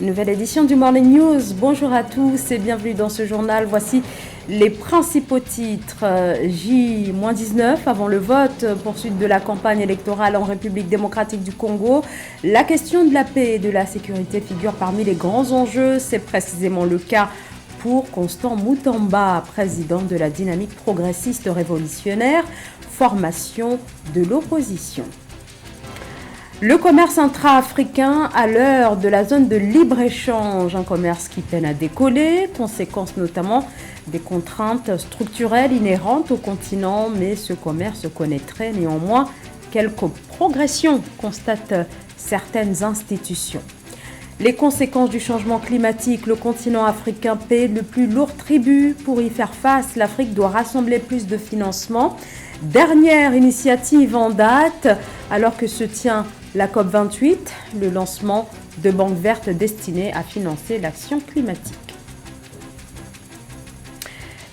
Nouvelle édition du Morning News. Bonjour à tous et bienvenue dans ce journal. Voici les principaux titres. J-19 avant le vote, poursuite de la campagne électorale en République démocratique du Congo. La question de la paix et de la sécurité figure parmi les grands enjeux. C'est précisément le cas pour Constant Mutamba, président de la dynamique progressiste révolutionnaire, formation de l'opposition. Le commerce intra-africain à l'heure de la zone de libre-échange, un commerce qui peine à décoller, conséquence notamment des contraintes structurelles inhérentes au continent, mais ce commerce connaîtrait néanmoins quelques progressions, constatent certaines institutions. Les conséquences du changement climatique, le continent africain paie le plus lourd tribut. Pour y faire face, l'Afrique doit rassembler plus de financement. Dernière initiative en date, alors que se tient la COP28, le lancement de banques vertes destinées à financer l'action climatique.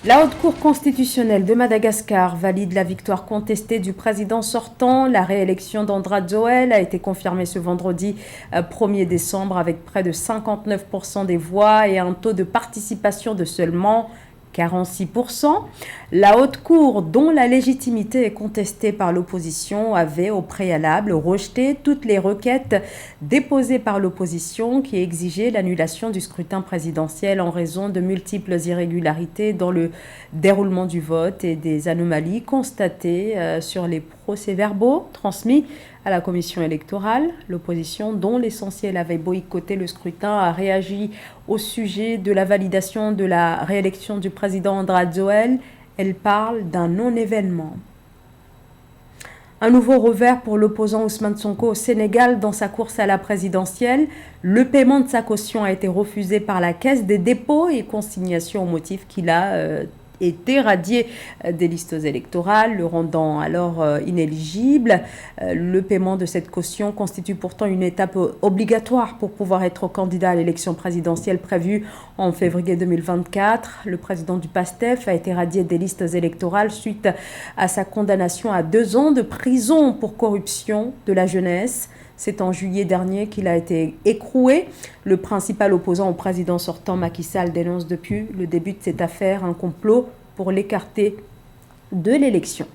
La Haute Cour constitutionnelle de Madagascar valide la victoire contestée du président sortant. La réélection d'Andrade Joël a été confirmée ce vendredi 1er décembre avec près de 59% des voix et un taux de participation de seulement 46%. La Haute Cour, dont la légitimité est contestée par l'opposition, avait au préalable rejeté toutes les requêtes déposées par l'opposition qui exigeaient l'annulation du scrutin présidentiel en raison de multiples irrégularités dans le déroulement du vote et des anomalies constatées sur les procès-verbaux transmis à la commission électorale. L'opposition, dont l'essentiel avait boycotté le scrutin, a réagi au sujet de la validation de la réélection du président Andrade Joël. Elle parle d'un non-événement. Un nouveau revers pour l'opposant Ousmane Sonko au Sénégal dans sa course à la présidentielle. Le paiement de sa caution a été refusé par la Caisse des dépôts et consignations au motif qu'il a été radié des listes électorales, le rendant alors inéligible. Le paiement de cette caution constitue pourtant une étape obligatoire pour pouvoir être candidat à l'élection présidentielle prévue en février 2024. Le président du PASTEF a été radié des listes électorales suite à sa condamnation à 2 ans de prison pour corruption de la jeunesse. C'est en juillet dernier qu'il a été écroué. Le principal opposant au président sortant, Macky Sall, dénonce depuis le début de cette affaire un complot pour l'écarter de l'élection.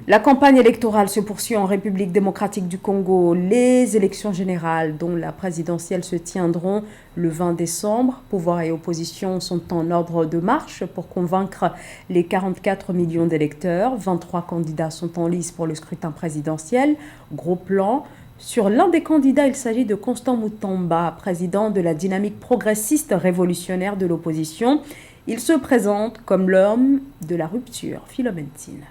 La campagne électorale se poursuit en République démocratique du Congo. Les élections générales, dont la présidentielle, se tiendront le 20 décembre. Pouvoir et opposition sont en ordre de marche pour convaincre les 44 millions d'électeurs. 23 candidats sont en lice pour le scrutin présidentiel. Gros plan. Sur l'un des candidats, il s'agit de Constant Mutamba, président de la dynamique progressiste révolutionnaire de l'opposition. Il se présente comme l'homme de la rupture. Philomène Tine.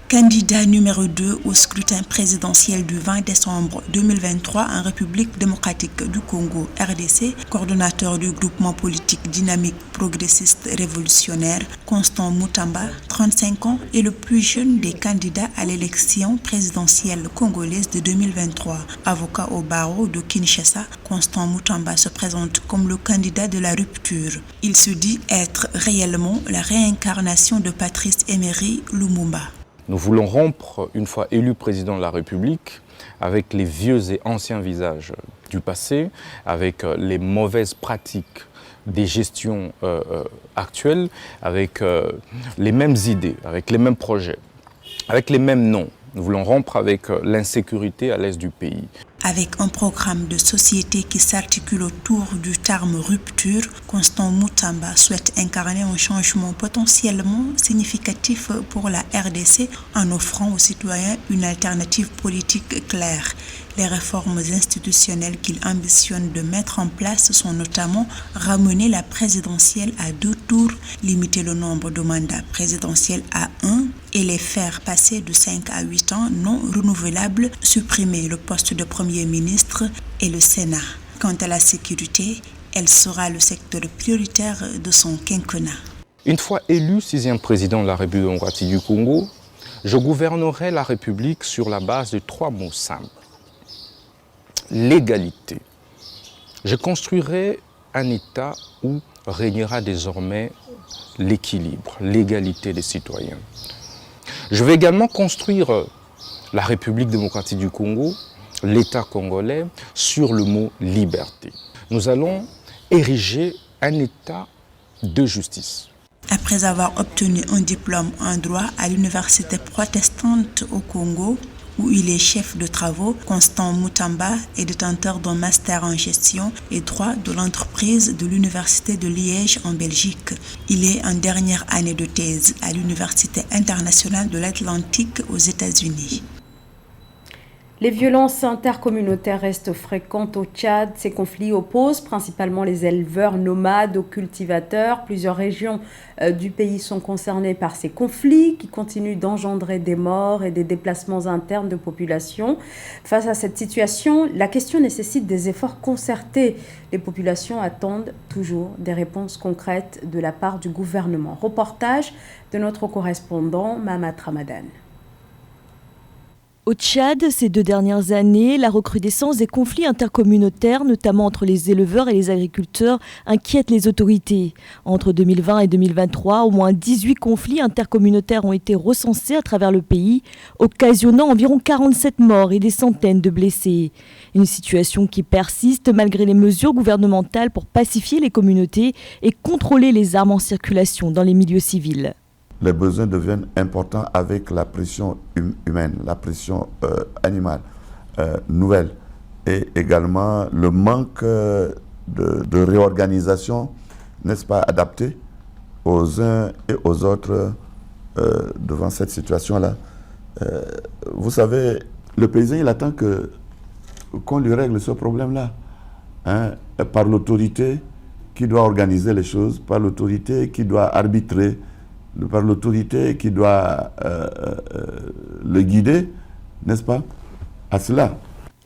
Candidat numéro 2 au scrutin présidentiel du 20 décembre 2023 en République démocratique du Congo, RDC, coordonnateur du groupement politique dynamique progressiste révolutionnaire, Constant Mutamba, 35 ans, est le plus jeune des candidats à l'élection présidentielle congolaise de 2023. Avocat au barreau de Kinshasa, Constant Mutamba se présente comme le candidat de la rupture. Il se dit être réellement la réincarnation de Patrice Emery Lumumba. Nous voulons rompre, une fois élu président de la République, avec les vieux et anciens visages du passé, avec les mauvaises pratiques des gestions actuelles, avec les mêmes idées, avec les mêmes projets, avec les mêmes noms. Nous voulons rompre avec l'insécurité à l'est du pays. Avec un programme de société qui s'articule autour du terme rupture, Constant Mutamba souhaite incarner un changement potentiellement significatif pour la RDC en offrant aux citoyens une alternative politique claire. Les réformes institutionnelles qu'il ambitionne de mettre en place sont notamment ramener la présidentielle à 2 tours, limiter le nombre de mandats présidentiels à 1 et les faire passer de 5 à 8 ans non renouvelables, supprimer le poste de Premier ministre et le Sénat. Quant à la sécurité, elle sera le secteur prioritaire de son quinquennat. Une fois élu 6e président de la République démocratique du Congo, je gouvernerai la République sur la base de 3 mots simples. L'égalité. Je construirai un État où régnera désormais l'équilibre, l'égalité des citoyens. Je vais également construire la République démocratique du Congo l'État congolais sur le mot liberté. Nous allons ériger un État de justice. Après avoir obtenu un diplôme en droit à l'université protestante au Congo, où il est chef de travaux, Constant Mutamba est détenteur d'un master en gestion et droit de l'entreprise de l'université de Liège en Belgique. Il est en dernière année de thèse à l'Université internationale de l'Atlantique aux États-Unis. Les violences intercommunautaires restent fréquentes au Tchad. Ces conflits opposent principalement les éleveurs nomades aux cultivateurs. Plusieurs régions du pays sont concernées par ces conflits qui continuent d'engendrer des morts et des déplacements internes de population. Face à cette situation, la question nécessite des efforts concertés. Les populations attendent toujours des réponses concrètes de la part du gouvernement. Reportage de notre correspondant Mamat Ramadan. Au Tchad, ces 2 dernières années, la recrudescence des conflits intercommunautaires, notamment entre les éleveurs et les agriculteurs, inquiète les autorités. Entre 2020 et 2023, au moins 18 conflits intercommunautaires ont été recensés à travers le pays, occasionnant environ 47 morts et des centaines de blessés. Une situation qui persiste malgré les mesures gouvernementales pour pacifier les communautés et contrôler les armes en circulation dans les milieux civils. Les besoins deviennent importants avec la pression humaine, la pression animale nouvelle et également le manque de réorganisation, n'est-ce pas, adaptée aux uns et aux autres devant cette situation-là. Vous savez, le paysan, il attend qu'on lui règle ce problème-là, hein, par l'autorité qui doit organiser les choses, par l'autorité qui doit arbitrer, par l'autorité qui doit le guider, n'est-ce pas, à cela.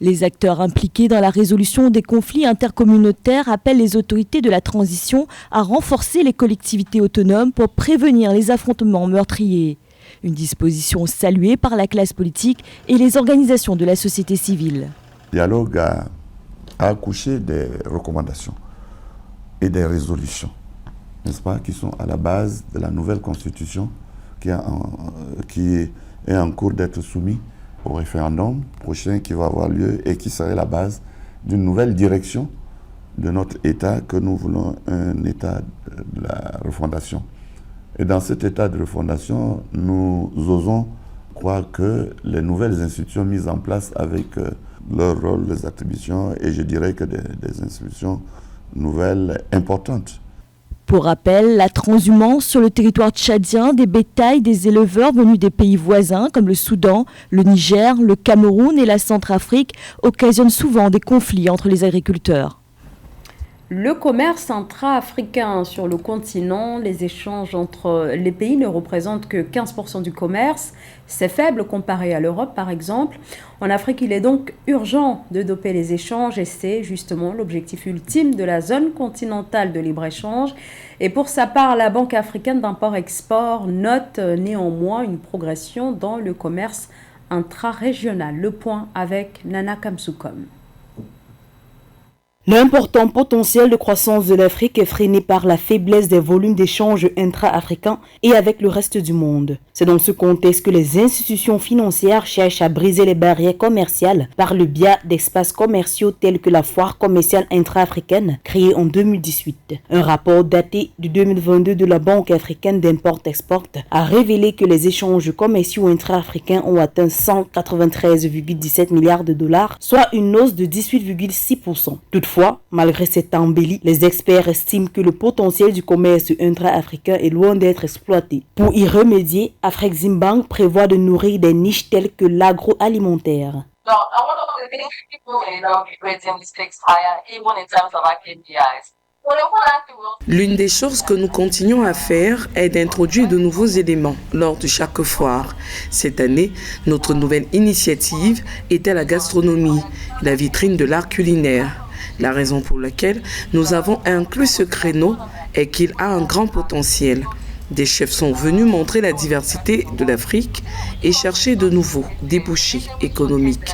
Les acteurs impliqués dans la résolution des conflits intercommunautaires appellent les autorités de la transition à renforcer les collectivités autonomes pour prévenir les affrontements meurtriers. Une disposition saluée par la classe politique et les organisations de la société civile. Le dialogue a accouché des recommandations et des résolutions, n'est-ce pas, qui sont à la base de la nouvelle constitution qui est en cours d'être soumise au référendum prochain qui va avoir lieu et qui serait la base d'une nouvelle direction de notre État que nous voulons un État de la refondation. Et dans cet État de refondation, nous osons croire que les nouvelles institutions mises en place avec leur rôle, les attributions, et je dirais que des institutions nouvelles importantes. Pour rappel, la transhumance sur le territoire tchadien des bétails des éleveurs venus des pays voisins comme le Soudan, le Niger, le Cameroun et la Centrafrique occasionne souvent des conflits entre les agriculteurs. Le commerce intra-africain sur le continent, les échanges entre les pays ne représentent que 15% du commerce. C'est faible comparé à l'Europe, par exemple. En Afrique, il est donc urgent de doper les échanges et c'est justement l'objectif ultime de la zone continentale de libre-échange. Et pour sa part, la Banque africaine d'import-export note néanmoins une progression dans le commerce intra-régional. Le point avec Nana Kamsoukom. L'important potentiel de croissance de l'Afrique est freiné par la faiblesse des volumes d'échanges intra-africains et avec le reste du monde. C'est dans ce contexte que les institutions financières cherchent à briser les barrières commerciales par le biais d'espaces commerciaux tels que la foire commerciale intra-africaine créée en 2018. Un rapport daté de 2022 de la Banque africaine d'import-export a révélé que les échanges commerciaux intra-africains ont atteint 193,17 milliards de dollars, soit une hausse de 18,6%. Toutefois, malgré cette embellie, les experts estiment que le potentiel du commerce intra-africain est loin d'être exploité. Pour y remédier, Afreximbank prévoit de nourrir des niches telles que l'agroalimentaire. L'une des choses que nous continuons à faire est d'introduire de nouveaux éléments lors de chaque foire. Cette année, notre nouvelle initiative était la gastronomie, la vitrine de l'art culinaire. La raison pour laquelle nous avons inclus ce créneau est qu'il a un grand potentiel. Des chefs sont venus montrer la diversité de l'Afrique et chercher de nouveaux débouchés économiques.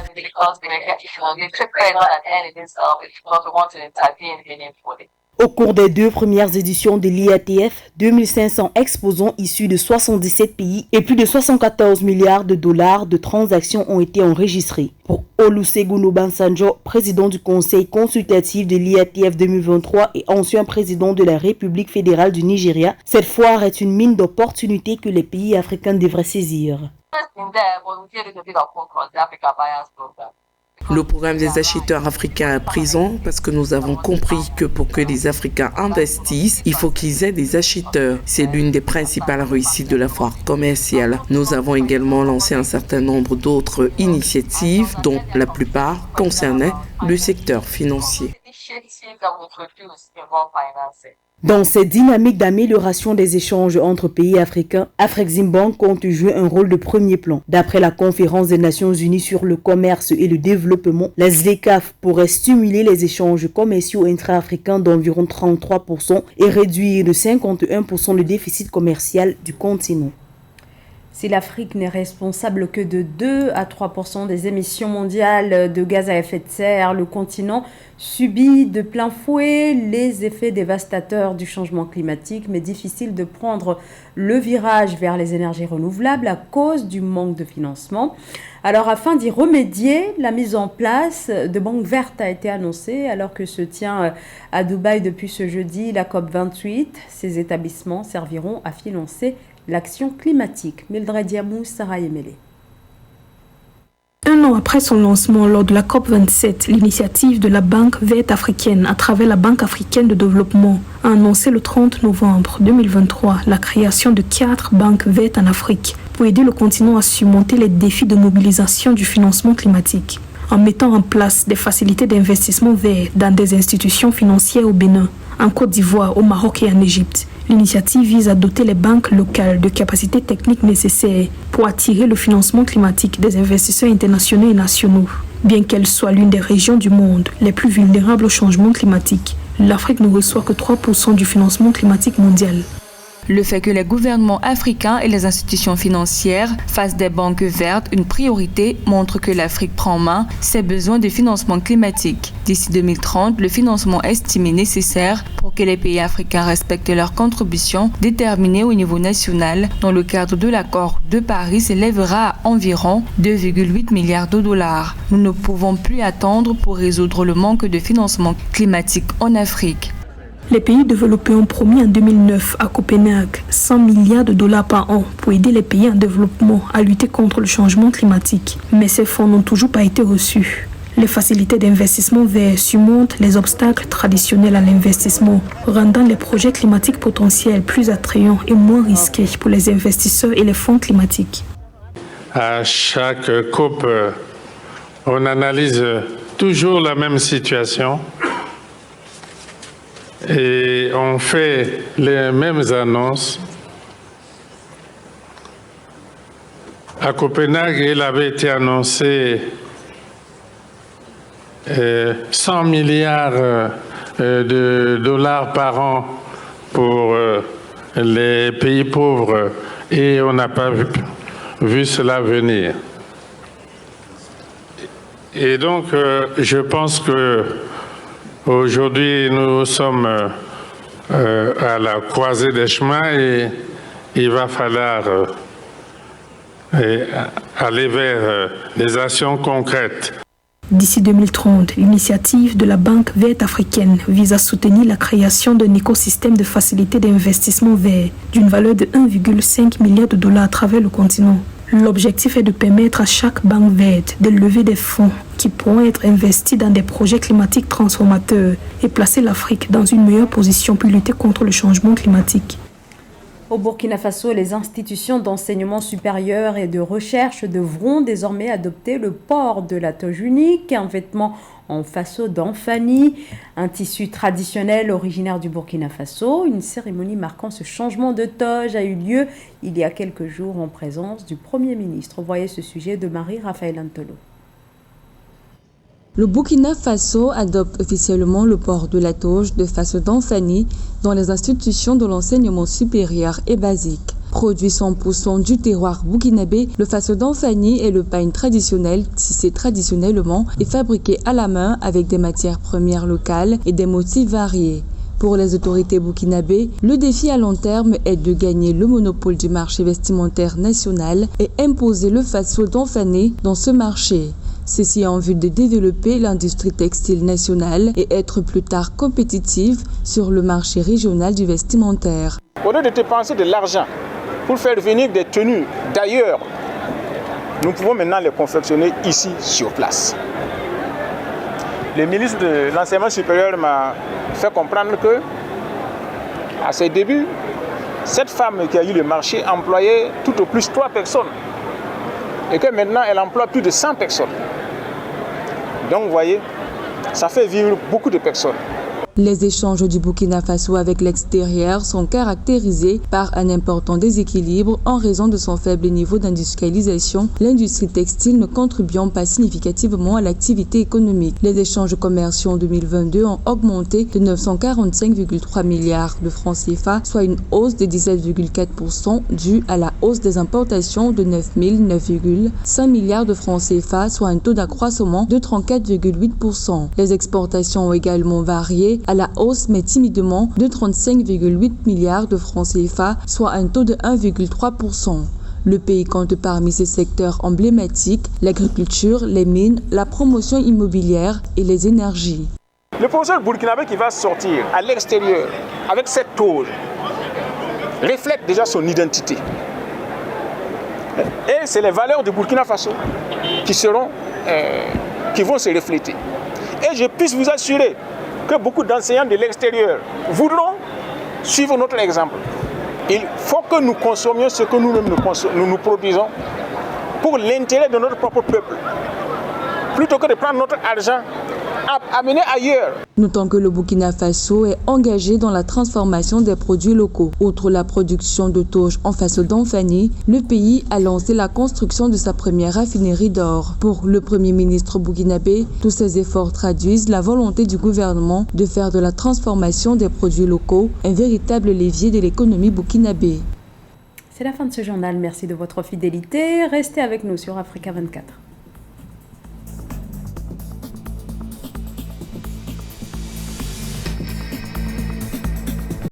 Au cours des 2 premières éditions de l'IATF, 2500 exposants issus de 77 pays et plus de 74 milliards de dollars de transactions ont été enregistrés. Pour Olusegun Obasanjo, président du Conseil consultatif de l'IATF 2023 et ancien président de la République fédérale du Nigeria, cette foire est une mine d'opportunités que les pays africains devraient saisir. Le programme des acheteurs africains est présent parce que nous avons compris que pour que les Africains investissent, il faut qu'ils aient des acheteurs. C'est l'une des principales réussites de la foire commerciale. Nous avons également lancé un certain nombre d'autres initiatives dont la plupart concernaient le secteur financier. Dans cette dynamique d'amélioration des échanges entre pays africains, Afreximbank compte jouer un rôle de premier plan. D'après la Conférence des Nations Unies sur le commerce et le développement, la ZLECAf pourrait stimuler les échanges commerciaux intra-africains d'environ 33% et réduire de 51% le déficit commercial du continent. Si l'Afrique n'est responsable que de 2 à 3% des émissions mondiales de gaz à effet de serre, le continent subit de plein fouet les effets dévastateurs du changement climatique, mais difficile de prendre le virage vers les énergies renouvelables à cause du manque de financement. Alors, afin d'y remédier, la mise en place de banques vertes a été annoncée alors que se tient à Dubaï depuis ce jeudi la COP28. Ces établissements serviront à financer l'action climatique. Mildred Diamou, Sarah Yemele. Un an après son lancement lors de la COP27, l'initiative de la Banque verte africaine à travers la Banque africaine de développement a annoncé le 30 novembre 2023 la création de 4 banques vertes en Afrique pour aider le continent à surmonter les défis de mobilisation du financement climatique. En mettant en place des facilités d'investissement vert dans des institutions financières au Bénin, en Côte d'Ivoire, au Maroc et en Égypte, l'initiative vise à doter les banques locales de capacités techniques nécessaires pour attirer le financement climatique des investisseurs internationaux et nationaux. Bien qu'elle soit l'une des régions du monde les plus vulnérables au changement climatique, l'Afrique ne reçoit que 3% du financement climatique mondial. Le fait que les gouvernements africains et les institutions financières fassent des banques vertes une priorité montre que l'Afrique prend en main ses besoins de financement climatique. D'ici 2030, le financement estimé nécessaire pour que les pays africains respectent leurs contributions déterminées au niveau national dans le cadre de l'accord de Paris s'élèvera à environ 2,8 milliards de dollars. Nous ne pouvons plus attendre pour résoudre le manque de financement climatique en Afrique. Les pays développés ont promis en 2009 à Copenhague 100 milliards de dollars par an pour aider les pays en développement à lutter contre le changement climatique. Mais ces fonds n'ont toujours pas été reçus. Les facilités d'investissement vert surmontent les obstacles traditionnels à l'investissement, rendant les projets climatiques potentiels plus attrayants et moins risqués pour les investisseurs et les fonds climatiques. À chaque COP, on analyse toujours la même situation. Et on fait les mêmes annonces. À Copenhague, il avait été annoncé 100 milliards de dollars par an pour les pays pauvres et on n'a pas vu cela venir. Et donc, je pense que aujourd'hui, nous sommes à la croisée des chemins et il va falloir aller vers des actions concrètes. D'ici 2030, l'initiative de la Banque verte africaine vise à soutenir la création d'un écosystème de facilités d'investissement vert d'une valeur de 1,5 milliard de dollars à travers le continent. L'objectif est de permettre à chaque banque verte de lever des fonds qui pourront être investis dans des projets climatiques transformateurs et placer l'Afrique dans une meilleure position pour lutter contre le changement climatique. Au Burkina Faso, les institutions d'enseignement supérieur et de recherche devront désormais adopter le port de la toge unique, un vêtement en faso d'Anfani, un tissu traditionnel originaire du Burkina Faso. Une cérémonie marquant ce changement de toge a eu lieu il y a quelques jours en présence du Premier ministre. Voyez ce sujet de Marie-Raphaël Antolo. Le Burkina Faso adopte officiellement le port de la toge de faso d'Anfani dans les institutions de l'enseignement supérieur et basique. Produit 100% du terroir burkinabé, le faso d'Anfani est le pagne traditionnel tissé traditionnellement et fabriqué à la main avec des matières premières locales et des motifs variés. Pour les autorités burkinabées, le défi à long terme est de gagner le monopole du marché vestimentaire national et imposer le Faso d'Enfané dans ce marché. Ceci en vue de développer l'industrie textile nationale et être plus tard compétitive sur le marché régional du vestimentaire. Au lieu de dépenser de l'argent pour faire venir des tenues d'ailleurs, nous pouvons maintenant les confectionner ici sur place. Le ministre de l'Enseignement supérieur m'a fait comprendre que, à ses débuts, cette femme qui a eu le marché employait tout au plus 3 personnes. Et que maintenant, elle emploie plus de 100 personnes. Donc, vous voyez, ça fait vivre beaucoup de personnes. Les échanges du Burkina Faso avec l'extérieur sont caractérisés par un important déséquilibre en raison de son faible niveau d'industrialisation, l'industrie textile ne contribuant pas significativement à l'activité économique. Les échanges commerciaux en 2022 ont augmenté de 945,3 milliards de francs CFA, soit une hausse de 17,4% due à la hausse des importations de 9,5 milliards de francs CFA, soit un taux d'accroissement de 34,8%. Les exportations ont également varié à la hausse mais timidement de 35,8 milliards de francs CFA, soit un taux de 1,3%. Le pays compte parmi ses secteurs emblématiques l'agriculture, les mines, la promotion immobilière et les énergies. Le professeur burkinabé qui va sortir à l'extérieur avec cette toge reflète déjà son identité. Et c'est les valeurs du Burkina Faso qui vont se refléter. Et je puisse vous assurer que beaucoup d'enseignants de l'extérieur voudront suivre notre exemple. Il faut que nous consommions ce que nous-mêmes nous produisons pour l'intérêt de notre propre peuple, plutôt que de prendre notre argent à amener ailleurs. Notons que le Burkina Faso est engagé dans la transformation des produits locaux. Outre la production de toge en Faso d'Enfani, le pays a lancé la construction de sa première raffinerie d'or. Pour le Premier ministre burkinabé, tous ces efforts traduisent la volonté du gouvernement de faire de la transformation des produits locaux un véritable levier de l'économie burkinabé. C'est la fin de ce journal. Merci de votre fidélité. Restez avec nous sur Africa 24.